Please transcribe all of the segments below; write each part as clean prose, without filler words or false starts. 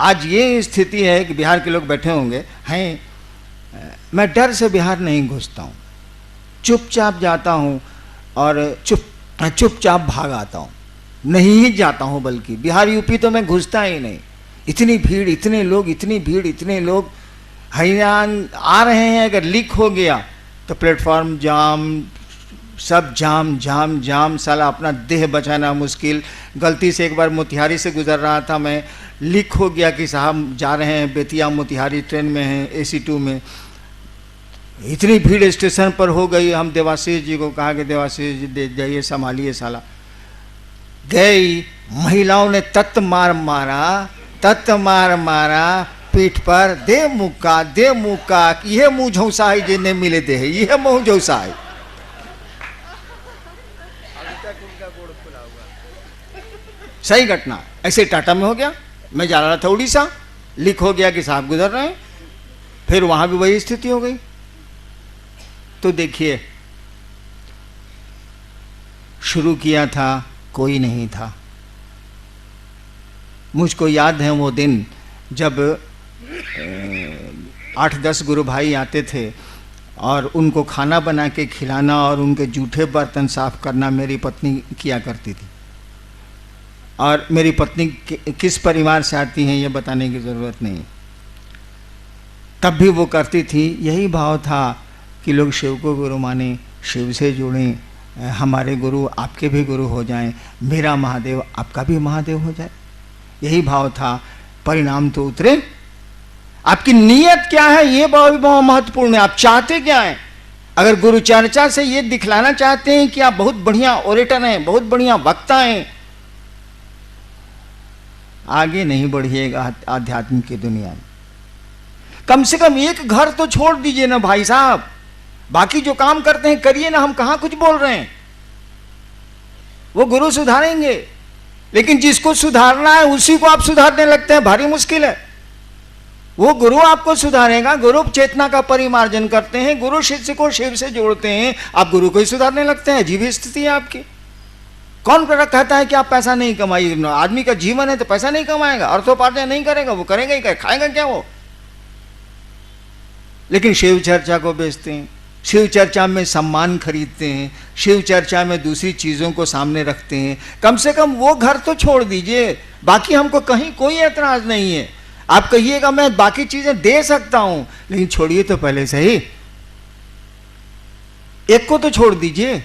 आज ये स्थिति है कि बिहार के लोग बैठे होंगे हैं, मैं डर से बिहार नहीं घुसता हूँ, चुपचाप जाता हूँ और चुपचाप भाग आता हूँ, नहीं ही जाता हूँ, बल्कि बिहार यूपी तो मैं घुसता ही नहीं। इतनी भीड़, इतने लोग, इतनी भीड़, इतने लोग हैरान आ रहे हैं। अगर लीक हो गया तो प्लेटफॉर्म जाम, सब जाम जाम जाम, साला अपना देह बचाना मुश्किल। गलती से एक बार मोतिहारी से गुजर रहा था मैं, लीक हो गया कि साहब जा रहे हैं बेतिया मोतिहारी, ट्रेन में हैं AC2 में। इतनी भीड़ स्टेशन पर हो गई, हम देवाशीष जी को कहा कि देवाशीष जी दे जाइए, संभालिए साला। गई, महिलाओं ने तत्त मार मारा पीठ पर, दे मुक्का, यह मुँह झौसा है जिन्हें मिले दे है, यह मुँह झौसा है। सही घटना ऐसे टाटा में हो गया। मैं जा रहा था उड़ीसा, लीक हो गया कि साहब गुजर रहे हैं, फिर वहां भी वही स्थिति हो गई। तो देखिए, शुरू किया था, कोई नहीं था। मुझको याद है वो दिन जब 8-10 गुरु भाई आते थे और उनको खाना बना के खिलाना और उनके जूठे बर्तन साफ करना मेरी पत्नी किया करती थी। और मेरी पत्नी किस परिवार से आती हैं ये बताने की ज़रूरत नहीं, तब भी वो करती थी। यही भाव था कि लोग शिव को गुरु माने, शिव से जुड़ें, हमारे गुरु आपके भी गुरु हो जाएं, मेरा महादेव आपका भी महादेव हो जाए, यही भाव था। परिणाम तो उतरे। आपकी नीयत क्या है ये बहुत महत्वपूर्ण है। आप चाहते क्या हैं? अगर गुरु चर्चा से ये दिखलाना चाहते हैं कि आप बहुत बढ़िया ओरेटर हैं, बहुत बढ़िया वक्ता हैं, आगे नहीं बढ़िएगा आध्यात्म की दुनिया में। कम से कम एक घर तो छोड़ दीजिए ना भाई साहब, बाकी जो काम करते हैं करिए ना। हम कहां कुछ बोल रहे हैं, वो गुरु सुधारेंगे, लेकिन जिसको सुधारना है उसी को आप सुधारने लगते हैं, भारी मुश्किल है। वो गुरु आपको सुधारेगा, गुरु चेतना का परिमार्जन करते हैं, गुरु शिष्य को शिव से जोड़ते हैं, आप गुरु को ही सुधारने लगते हैं। अजीब स्थिति है आपकी। कौन कहता है कि आप पैसा नहीं कमाइए? आदमी का जीवन है तो पैसा नहीं कमाएगा, अर्थोपार्जन नहीं करेगा, वो करेगा ही, खाएगा क्या वो? लेकिन शिव चर्चा को बेचते हैं, शिव चर्चा में सम्मान खरीदते हैं, शिव चर्चा में दूसरी चीज़ों को सामने रखते हैं। कम से कम वो घर तो छोड़ दीजिए। बाकी हमको कहीं कोई एतराज़ नहीं है। आप कहिएगा मैं बाकी चीज़ें दे सकता हूं, लेकिन छोड़िए तो पहले से ही एक को तो छोड़ दीजिए,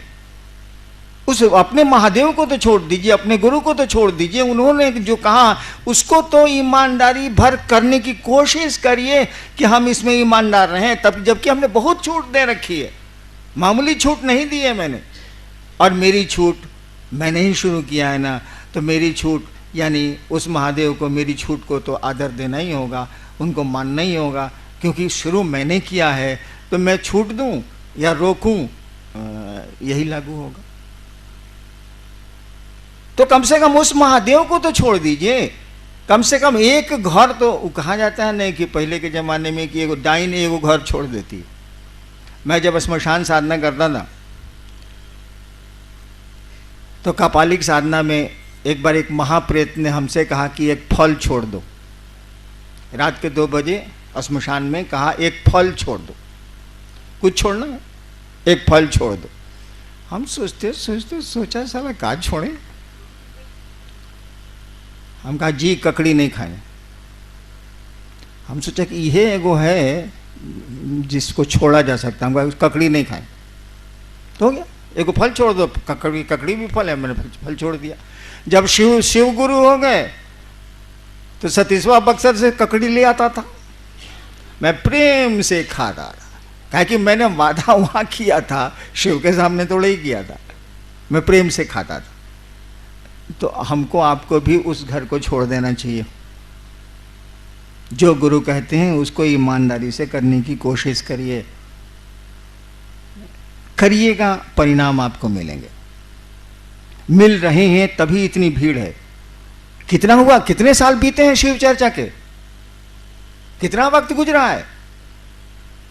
उस अपने महादेव को तो छोड़ दीजिए, अपने गुरु को तो छोड़ दीजिए। उन्होंने जो कहा उसको तो ईमानदारी भर करने की कोशिश करिए कि हम इसमें ईमानदार रहें। तब जबकि हमने बहुत छूट दे रखी है, मामूली छूट नहीं दी है मैंने। और मेरी छूट मैंने ही शुरू किया है ना, तो मेरी छूट यानी उस महादेव को, मेरी छूट को तो आदर देना ही होगा, उनको मानना ही होगा, क्योंकि शुरू मैंने किया है। तो मैं छूट दूं या रोकूं, यही लागू होगा। तो कम से कम उस महादेव को तो छोड़ दीजिए। कम से कम एक घर तो, कहा जाता है नहीं कि पहले के ज़माने में कि एगो डाइन एगो घर छोड़ देती है। मैं जब श्मशान साधना करता था तो कपालिक साधना में एक बार एक महाप्रेत ने हमसे कहा कि एक फल छोड़ दो। रात के 2 बजे श्मशान में कहा एक फल छोड़ दो, कुछ छोड़ना है, एक फल छोड़ दो। हम सोचते सोचा साला का छोड़े। हम कहा जी ककड़ी नहीं खाए। हम सोचा कि यह एगो है जिसको छोड़ा जा सकता है, ककड़ी नहीं खाए तो हो गया। एगो फल छोड़ दो, ककड़ी भी फल है, मैंने फल छोड़ दिया। जब शिव गुरु हो गए तो सतीशवा बक्सर से ककड़ी ले आता था, मैं प्रेम से खाता था, कहा कि मैंने वादा वहां किया था, शिव के सामने थोड़ा ही किया था, मैं प्रेम से खाता था। तो हमको आपको भी उस घर को छोड़ देना चाहिए। जो गुरु कहते हैं उसको ईमानदारी से करने की कोशिश करिए, करिएगा, परिणाम आपको मिलेंगे। मिल रहे हैं तभी इतनी भीड़ है। कितना हुआ, कितने साल बीते हैं शिव चर्चा के, कितना वक्त गुजरा है।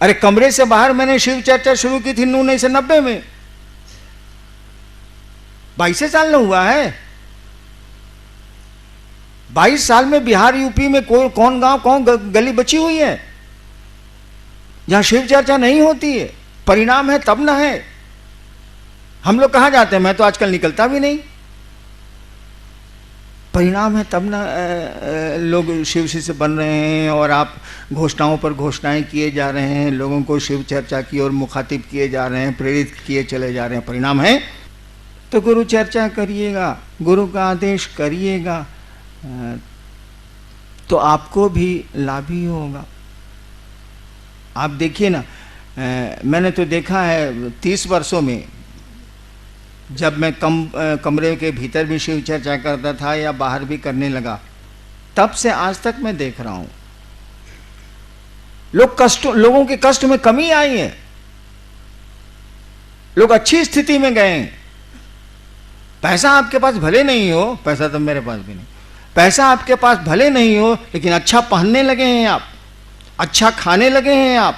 अरे कमरे से बाहर मैंने शिव चर्चा शुरू की थी 1990 में, 22 साल न हुआ है। 22 साल में बिहार यूपी में कोई कौन गांव कौन गली बची हुई है जहां शिव चर्चा नहीं होती है? परिणाम है तब ना है। हम लोग कहाँ जाते हैं? मैं तो आजकल निकलता भी नहीं। परिणाम है तब ना लोग शिव से बन रहे हैं और आप घोषणाओं पर घोषणाएं किए जा रहे हैं, लोगों को शिव चर्चा की ओर मुखातिब किए जा रहे हैं, प्रेरित किए चले जा रहे हैं। परिणाम है तो गुरु चर्चा करिएगा, गुरु का आदेश करिएगा, तो आपको भी लाभ ही होगा। आप देखिए ना, मैंने तो देखा है 30 वर्षों में, जब मैं कमरे के भीतर भी शिव चर्चा करता था या बाहर भी करने लगा, तब से आज तक मैं देख रहा हूं लोगों के कष्ट में कमी आई है, लोग अच्छी स्थिति में गए हैं। पैसा आपके पास भले नहीं हो, पैसा तो मेरे पास भी नहीं, पैसा आपके पास भले नहीं हो, लेकिन अच्छा पहनने लगे हैं आप, अच्छा खाने लगे हैं आप,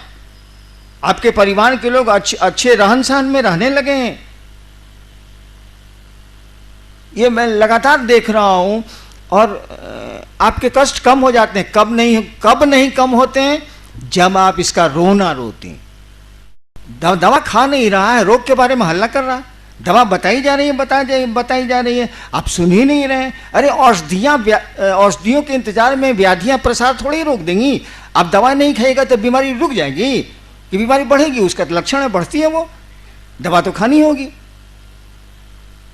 आपके परिवार के लोग अच्छे रहन सहन में रहने लगे हैं। ये मैं लगातार देख रहा हूं। और आपके कष्ट कम हो जाते हैं। कब नहीं कम होते हैं? जब आप इसका रोना रोते हैं। दवा खा नहीं रहा है, रोग के बारे में हल्ला कर रहा है, दवा बताई जा रही है, आप सुन ही नहीं रहे। अरे औषधियों के इंतजार में व्याधियां प्रसार थोड़ी रोक देंगी। आप दवा नहीं खाएगा तो बीमारी रुक जाएगी कि बीमारी बढ़ेगी? उसका लक्षण है बढ़ती है, वो दवा तो खानी होगी।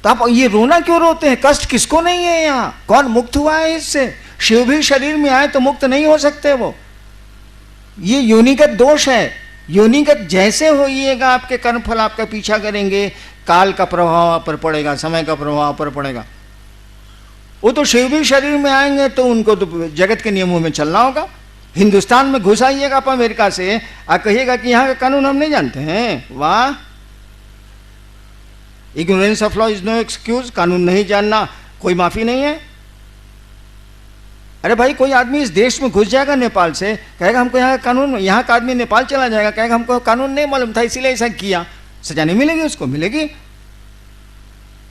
तो आप ये रोना क्यों रोते हैं? कष्ट किसको नहीं है यहाँ? कौन मुक्त हुआ है इससे? शिव भी शरीर में आए तो मुक्त नहीं हो सकते वो। ये योनिगत दोष है। योनिगत जैसे होइएगा, आपके कर्मफल आपका पीछा करेंगे, काल का प्रभाव आप पर पड़ेगा, समय का प्रभाव आप पर पड़ेगा। वो तो शिव भी शरीर में आएंगे तो उनको तो जगत के नियमों में चलना होगा। हिंदुस्तान में घुस आइएगा आप अमेरिका से, आप कहिएगा कि यहाँ का कानून हम नहीं जानते हैं। वाह, ignorance of law is no excuse. कानून नहीं जानना कोई माफी नहीं है। अरे भाई, कोई आदमी इस देश में घुस जाएगा नेपाल से, कहेगा हमको यहाँ का कानून, यहाँ का आदमी नेपाल चला जाएगा, कहेगा हमको कानून नहीं मालूम था इसीलिए ऐसा किया, सजा नहीं मिलेगी उसको? मिलेगी।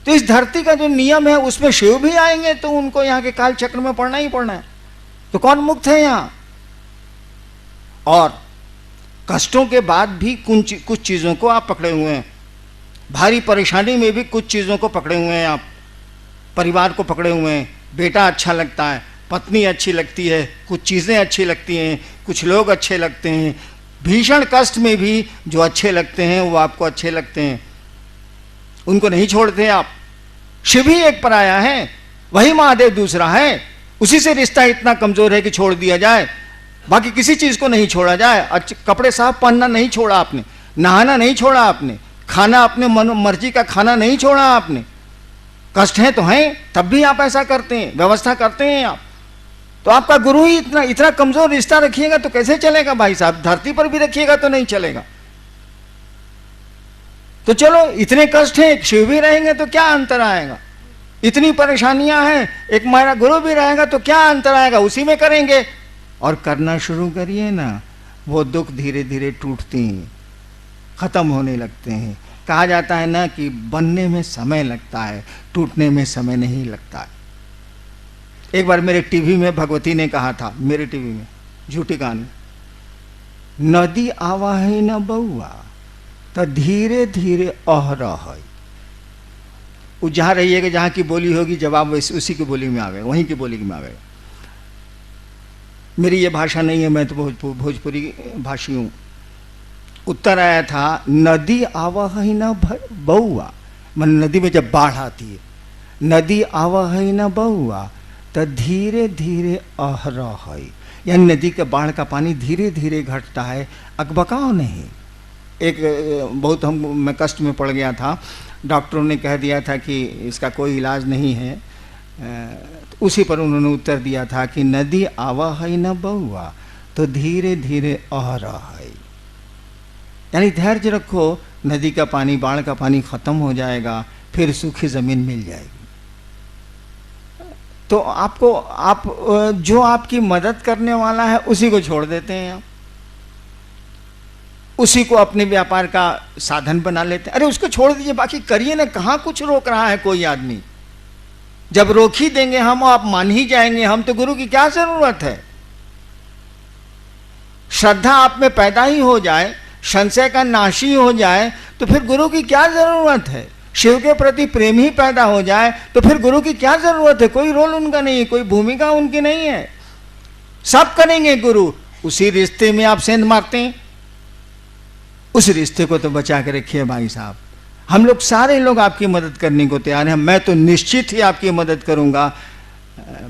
तो इस धरती का जो नियम है उसमें शिव भी आएंगे तो उनको यहाँ के काल चक्र में पड़ना ही पड़ना है। तो कौन मुक्त है यहाँ? और कष्टों के बाद भी कुछ चीजों को आप पकड़े हुए हैं। भारी परेशानी में भी कुछ चीज़ों को पकड़े हुए हैं आप। परिवार को पकड़े हुए हैं। बेटा अच्छा लगता है, पत्नी अच्छी लगती है, कुछ चीज़ें अच्छी लगती हैं, कुछ लोग अच्छे लगते हैं। भीषण कष्ट में भी जो अच्छे लगते हैं वो आपको अच्छे लगते हैं, उनको नहीं छोड़ते आप। शिव ही एक पराया है, वही महादेव दूसरा है। उसी से रिश्ता इतना कमज़ोर है कि छोड़ दिया जाए, बाकी किसी चीज़ को नहीं छोड़ा जाए। अच्छे कपड़े साफ पहनना नहीं छोड़ा आपने, नहाना नहीं छोड़ा आपने, खाना अपने मर्जी का खाना नहीं छोड़ा आपने। कष्ट है तो हैं, तब भी आप ऐसा करते हैं, व्यवस्था करते हैं आप। तो आपका गुरु ही इतना कमजोर रिश्ता रखिएगा तो कैसे चलेगा भाई साहब? धरती पर भी रखिएगा तो नहीं चलेगा। तो चलो, इतने कष्ट हैं, शिव भी रहेंगे तो क्या अंतर आएगा? इतनी परेशानियां हैं, एक हमारा गुरु भी रहेगा तो क्या अंतर आएगा? उसी में करेंगे। और करना शुरू करिए ना, वो दुख धीरे धीरे टूटते हैं, खत्म होने लगते हैं। कहा जाता है ना कि बनने में समय लगता है, टूटने में समय नहीं लगता है। एक बार मेरे टीवी में भगवती ने कहा था, मेरे टीवी में, झूठी कहानी, नदी आवा है न बउआ तो धीरे धीरे अह रहा है। वो जहाँ रहिएगा, जहाँ की बोली होगी, जवाब उसी की बोली में आवेगा, वहीं की बोली में आवेगा। मेरी ये भाषा नहीं है, मैं तो भोजपुरी भाषी हूँ। उत्तर आया था, नदी आवा है न बउआ, मन नदी में जब बाढ़ आती है, नदी आवा है न बउआ तो धीरे धीरे अह रहा है। यानी नदी के बाढ़ का पानी धीरे धीरे घटता है, अकबकाओ नहीं। एक बहुत मैं कष्ट में पड़ गया था, डॉक्टरों ने कह दिया था कि इसका कोई इलाज नहीं है। उसी पर उन्होंने उत्तर दिया था कि नदी आवा है न बउआ तो धीरे धीरे अह रहा है। यानी धैर्य रखो, नदी का पानी, बाढ़ का पानी खत्म हो जाएगा, फिर सूखी जमीन मिल जाएगी। तो आप जो आपकी मदद करने वाला है उसी को छोड़ देते हैं आप, उसी को अपने व्यापार का साधन बना लेते हैं। अरे उसको छोड़ दीजिए, बाकी करिए ना, कहाँ कुछ रोक रहा है कोई आदमी? जब रोक ही देंगे हम, आप मान ही जाएंगे हम, तो गुरु की क्या जरूरत है? श्रद्धा आप में पैदा ही हो जाए, संशय का नाश ही हो जाए, तो फिर गुरु की क्या जरूरत है? शिव के प्रति प्रेम ही पैदा हो जाए, तो फिर गुरु की क्या जरूरत है? कोई रोल उनका नहीं है, कोई भूमिका उनकी नहीं है, सब करेंगे गुरु। उसी रिश्ते में आप सेंध मारते हैं, उस रिश्ते को तो बचा के रखिए भाई साहब। हम लोग सारे लोग आपकी मदद करने को तैयार हैं, मैं तो निश्चित ही आपकी मदद करूंगा।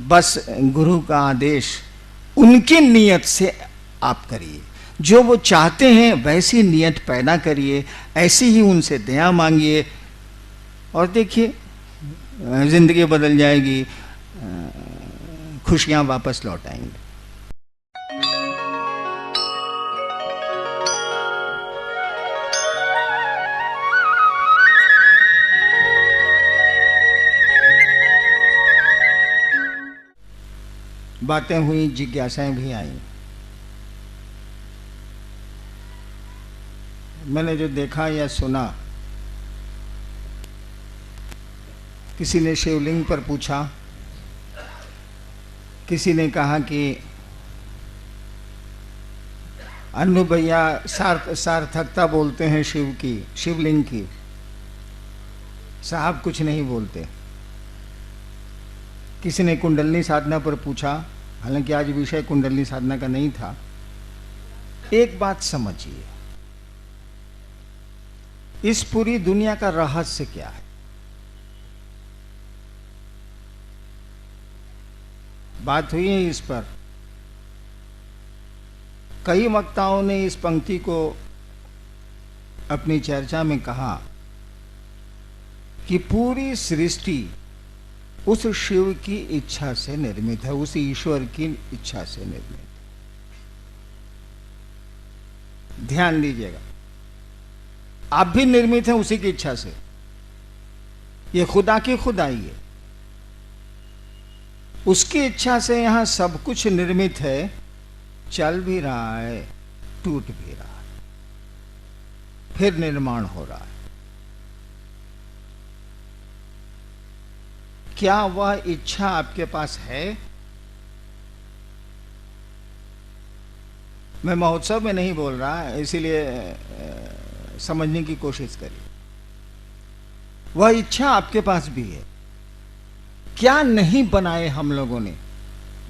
बस गुरु का आदेश उनकी नियत से आप करिए, जो वो चाहते हैं वैसी नियत पैदा करिए, ऐसी ही उनसे दया मांगिए, और देखिए जिंदगी बदल जाएगी, खुशियां वापस लौट आएंगी। बातें हुई, जिज्ञासाएं भी आई। मैंने जो देखा या सुना, किसी ने शिवलिंग पर पूछा, किसी ने कहा कि अन्नू भैया सार्थकता बोलते हैं शिव की, शिवलिंग की, साहब कुछ नहीं बोलते। किसी ने कुंडलनी साधना पर पूछा, हालांकि आज विषय कुंडलनी साधना का नहीं था। एक बात समझिए, इस पूरी दुनिया का रहस्य क्या है? बात हुई है इस पर, कई वक्ताओं ने इस पंक्ति को अपनी चर्चा में कहा कि पूरी सृष्टि उस शिव की इच्छा से निर्मित है, उस ईश्वर की इच्छा से निर्मित है। ध्यान दीजिएगा, आप भी निर्मित हैं उसी की इच्छा से। ये खुदा की खुदाई है, उसकी इच्छा से यहां सब कुछ निर्मित है, चल भी रहा है, टूट भी रहा है, फिर निर्माण हो रहा है। क्या वह इच्छा आपके पास है? मैं महोत्सव में नहीं बोल रहा, इसीलिए समझने की कोशिश करिए। वह इच्छा आपके पास भी है। क्या नहीं बनाए हम लोगों ने,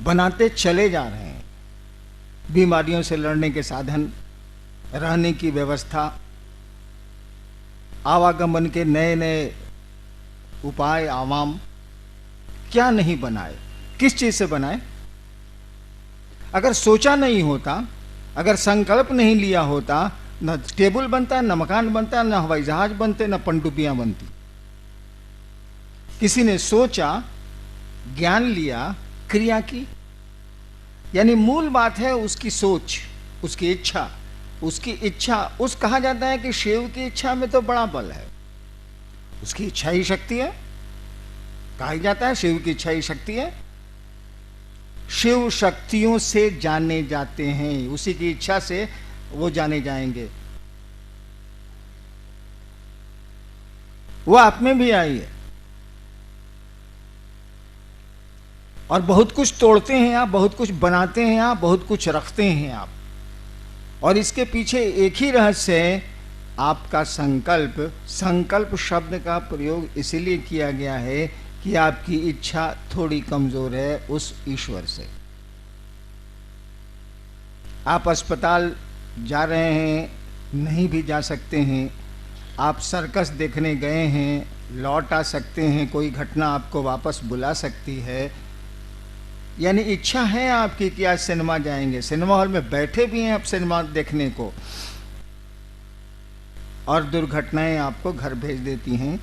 बनाते चले जा रहे हैं। बीमारियों से लड़ने के साधन, रहने की व्यवस्था, आवागमन के नए नए उपाय, आवाम, क्या नहीं बनाए? किस चीज से बनाए? अगर सोचा नहीं होता, अगर संकल्प नहीं लिया होता, न टेबल बनता, न मकान बनता, न हवाई जहाज बनते, न पनडुब्बियां बनती। किसी ने सोचा, ज्ञान लिया, क्रिया की, यानी मूल बात है उसकी सोच, उसकी इच्छा। उसकी इच्छा, उस कहा जाता है कि शिव की इच्छा में तो बड़ा बल है, उसकी इच्छा ही शक्ति है। कहा जाता है शिव की इच्छा ही शक्ति है। शिव शक्तियों से जाने जाते हैं, उसी की इच्छा से वो जाने जाएंगे। वो आप में भी आई है, और बहुत कुछ तोड़ते हैं आप, बहुत कुछ बनाते हैं आप, बहुत कुछ रखते हैं आप। और इसके पीछे एक ही रहस्य है, आपका संकल्प। संकल्प शब्द का प्रयोग इसीलिए किया गया है कि आपकी इच्छा थोड़ी कमजोर है उस ईश्वर से। आप अस्पताल जा रहे हैं, नहीं भी जा सकते हैं। आप सर्कस देखने गए हैं, लौट आ सकते हैं। कोई घटना आपको वापस बुला सकती है। यानी इच्छा है आपकी कि आज सिनेमा जाएंगे, सिनेमा हॉल में बैठे भी हैं आप सिनेमा देखने को, और दुर्घटनाएं आपको घर भेज देती हैं,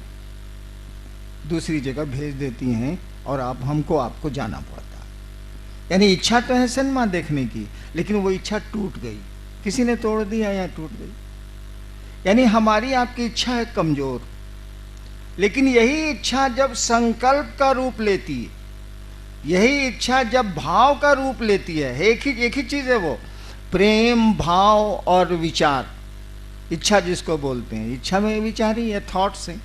दूसरी जगह भेज देती हैं, और आपको जाना पड़ता है। यानी इच्छा तो है सिनेमा देखने की, लेकिन वो इच्छा टूट गई, किसी ने तोड़ दिया या टूट गई। यानी हमारी आपकी इच्छा है कमजोर, लेकिन यही इच्छा जब संकल्प का रूप लेती है, यही इच्छा जब भाव का रूप लेती है, एक ही चीज है वो, प्रेम, भाव और विचार। इच्छा जिसको बोलते हैं, इच्छा में विचार ही है, थॉट्स है।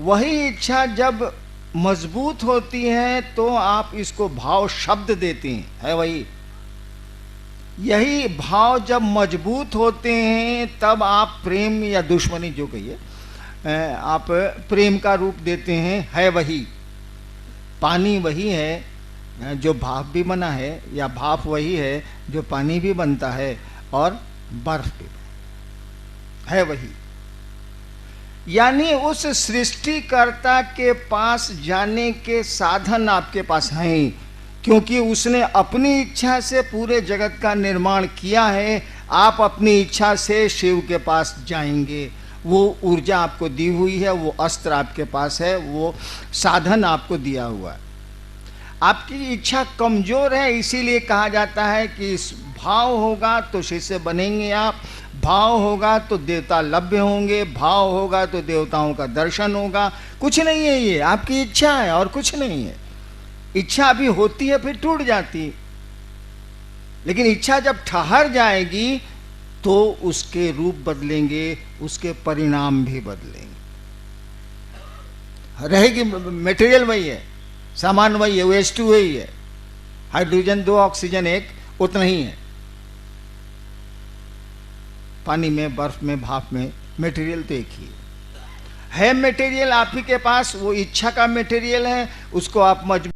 वही इच्छा जब मजबूत होती है तो आप इसको भाव शब्द देती हैं, है वही। यही भाव जब मजबूत होते हैं तब आप प्रेम या दुश्मनी जो कहिए आप प्रेम का रूप देते हैं, है वही। पानी वही है जो भाप भी बना है, या भाप वही है जो पानी भी बनता है और बर्फ भी है वही। यानी उस सृष्टिकर्ता के पास जाने के साधन आपके पास हैं, क्योंकि उसने अपनी इच्छा से पूरे जगत का निर्माण किया है। आप अपनी इच्छा से शिव के पास जाएंगे, वो ऊर्जा आपको दी हुई है, वो अस्त्र आपके पास है, वो साधन आपको दिया हुआ है। आपकी इच्छा कमजोर है, इसीलिए कहा जाता है कि इस भाव होगा तो शिष्य बनेंगे आप, भाव होगा तो देवता लभ्य होंगे, भाव होगा तो देवताओं का दर्शन होगा। कुछ नहीं है, ये आपकी इच्छा है और कुछ नहीं है। इच्छा अभी होती है फिर टूट जाती, लेकिन इच्छा जब ठहर जाएगी तो उसके रूप बदलेंगे, उसके परिणाम भी बदलेंगे। रहेगी मटेरियल वही है, सामान वही है, H2 वही है, हाइड्रोजन 2 ऑक्सीजन 1 उतना ही है। पानी में, बर्फ में, भाप में मटेरियल तो एक ही है। मटेरियल आप ही के पास, वो इच्छा का मटेरियल है, उसको आप मजबूत